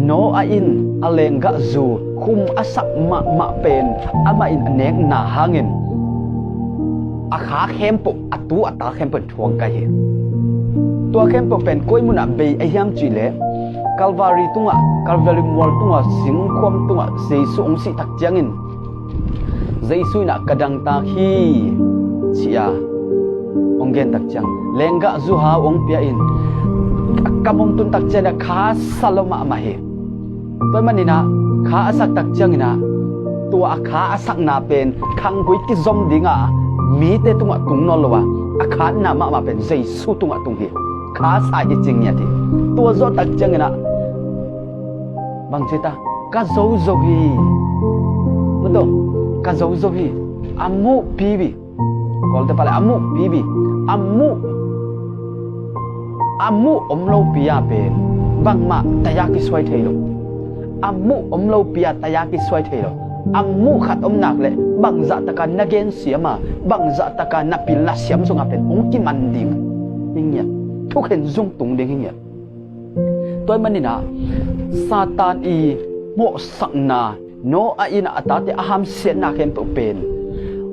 no a in alenga zu khum asak ma pen ama in anek na hangin akha khempo atu ata khempo thuang ka hi tua khempo pen koi muna be ayam chile Calvary Mall tunga singkhom tunga Jesu ongsi tak jangin Jesu na kadang ta hi chia onggen tak jang lenga zu ha ong pia in kamong tun tak jana kha saloma ma hi toy manina kha asak tak jangina tua kha asak na pen khang goi ki zom dinga mi te tunga tung no lowa akha na ma pen Jesu tunga tung hi kha sa hi jing nya ti tua zo tak jangina bang cita ka zo hi mudo ka zo hi amu pibi kol te pala amu pibi amu omlo pia pen bang ma tayaki swai thailo amu omlo pia tayaki swai thailo amu khat nak le bang za taka nagen siama bang za taka napil na siam sunga pen ongki manding hingya thukhen zung tung ding hingya toy manina Satan i mo sakna no a ina atate aham sen na khem pen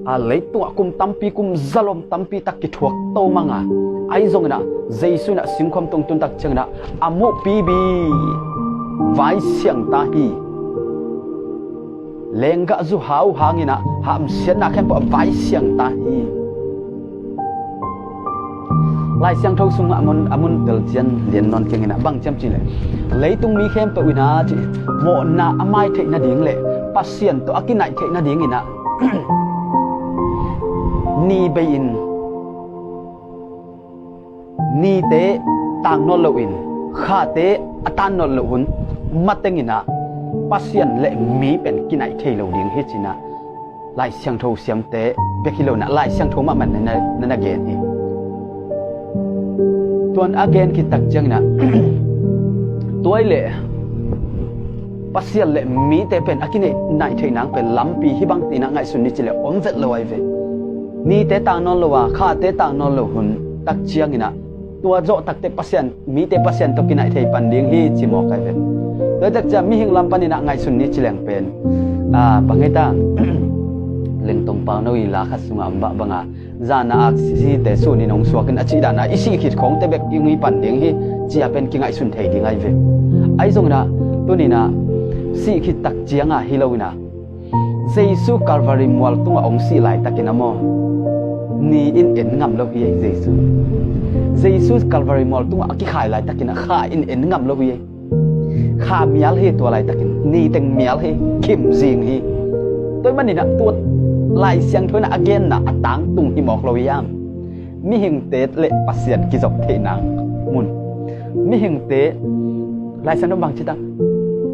a leitu kum tampi kum zalom tampi tak ki thuak to manga ai zong na Jesu na singkhom tong tun tak changna amu pibi vai siang ta hi lenga zu hau hangina ham sen na khem vai siang ta hi lai siang thau sung amun tel chen lien non kengina bang cham chi le leitung mi khem pe wina chi mo na amai the na ding le pasien to akinai the na ding ina ni be in ni te tang no lo in kha te atan no lo hun matengina pasien le mi pen kinai the lo ding he china lai siang thau siam te be kilo na lai siang thau ma man na gen hi tuan again kita jang na tuai le pasial le mi te pen akine nai thei nang pen lampi hi bang tina ngai sun ni chile om vet lo ai ve ni te tang non lo wa kha te tang non lo hun tak chiang ina tua zo tak te pasian mi te pasian to kinai thei pan ding hi chi mo kai ve to tak cha mi hing lam pan ina ngai sun ni chileng pen pangeta leng tong pa no i la kha sunga amba banga zana ak si te su ni nong suakin achi da na isi khit khong te bek yungi pan ding hi chia pen ki ngai sun thei ding ai ve ai zong na tu ni na si khit tak chianga hilowina Jesu Calvary Mall tunga ong si lai takina mo ni in ngam lo hi Jesu Calvary Mall tunga aki khai lai takina kha in ngam lo hi kha mial hi to lai takin ni teng mial hi kim jing hi toy mani na tu lai siang thoi na again na atang tung hi mok lo yam mi hing te le pasien ki jok the nang mun mi hing te lai san bang chita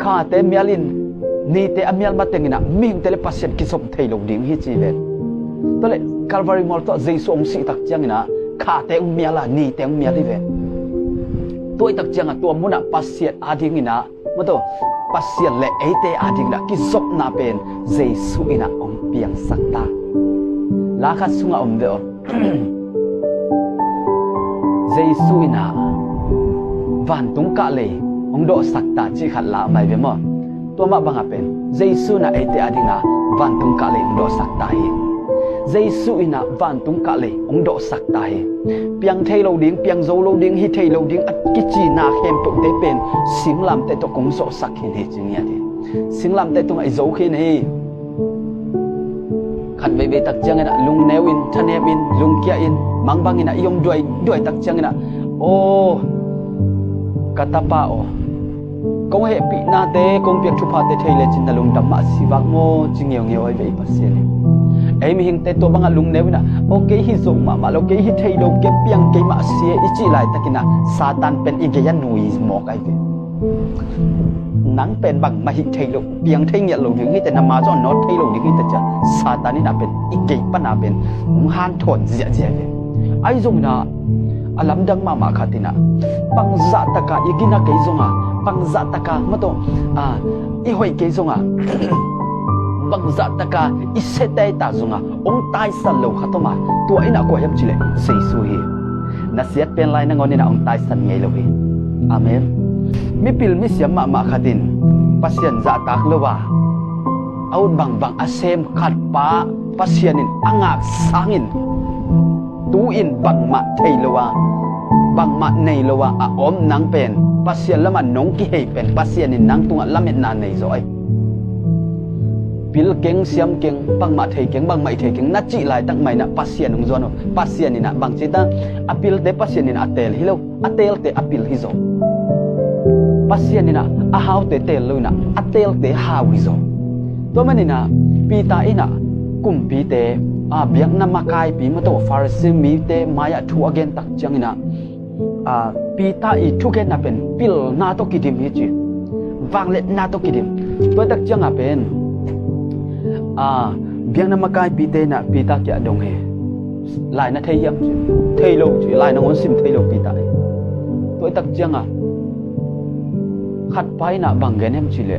kha te mialin ni te amial matengina mi hing te le pasien ki jok thei lo ding hi chi ve to le Calvary Mall to Jesu ong si tak changina kha te ong miala ni te ong mial hi ve toy tak changa to muna pasien adingina mato pasien le ate ading na ki jok na pen Jesu ina ong piang sakta lakha sunga om deo Jesu ina van tung ka le ong do sakta chi khat la mai ve mo to ma banga pen Jesu na ate adinga van tung ka le ong do sakta hi Jesu ina van tung ka le ong do sakta hi piang thei lo ding piang zo lo ding hi thei lo ding at ki chi na khem pu te pen singlam te to kong so sak hin he ching ya ti singlam te tung ai zo khin hi khan be tak chang na lung newin thanewin lung kia in mangbang ina yom duai tak chang na o katapa o kong he pi na te kong piak thupa te theile chin na lung dam ma siwak mo chingyew ngeu ai be pasien ai mi hing te to banga lung newina okay hi zo ma lo ke hi thei lo ke piang ke ma sie ichi lai takina Satan pen ige yan nui mo kai ve nang pen bang ma hi thei lo piang thei nge lo ding hi te na ma zo no thei lo ding hi ta cha Satan ni na pen ige pa na pen han thon zia ve ai zong na alam dang ma khatina pang za taka igina ke zonga pang za taka mato i hoi ke zonga bang za taka isetai ta zonga ong tai san lo khatoma to ina ko hem chile Jesu hi na siat pen lai na ngoni na ong tai san ngei lo hi amen mi pil mi siam ma khatin pasien za tak lewa out bang asem khat pa pasianin angak sangin tu in bang ma thei lewa bang ma nei lewa a om nang pen pasian lama nong ki hei pen pasianin nang tunga lamet na nei zoi pil keng siam keng bang ma thei keng bang mai thei keng na chi lai tak mai na pasian ung zon pasianin na bang chita apil te pasianin atel hilo atel te apil hizo pasianina a hau te tel luna atel te hawi zo to manina pita ina kumpi te a biak na makai pi ma to farsi mi te maya thu again tak changina a pita I thu ke na pen pil na to kidim hi chi wanglet na to kidim to tak changa pen a biak na makai pi te na pita kya dong he lai na thei yam chi thei lo chi lai na ngon sim thei lo pita to tak changa khát pai na bằng gen em chỉ lệ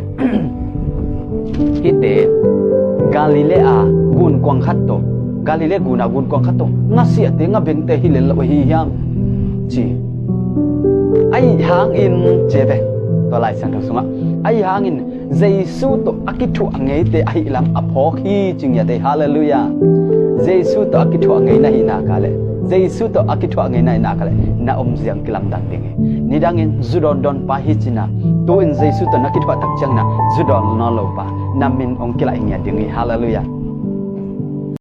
hite Galilea gun quang khát to Galilea guna gun quang khát to nga sia te nga beng te hilen lo hi hiang chi ai hang in chebe to lai sang thang sunga ai hang in Jesu to akithu angai te ai lam aphok hi chingya te hallelujah Jesu to akithu angai na hi na kale Jesu to akithu angai na kale na ziang kilam dan binge nidangin zudon don pa hi china to in Jesu to nakitwa tak chang na zudon no lo pa namin ong kila ingya dingi hallelujah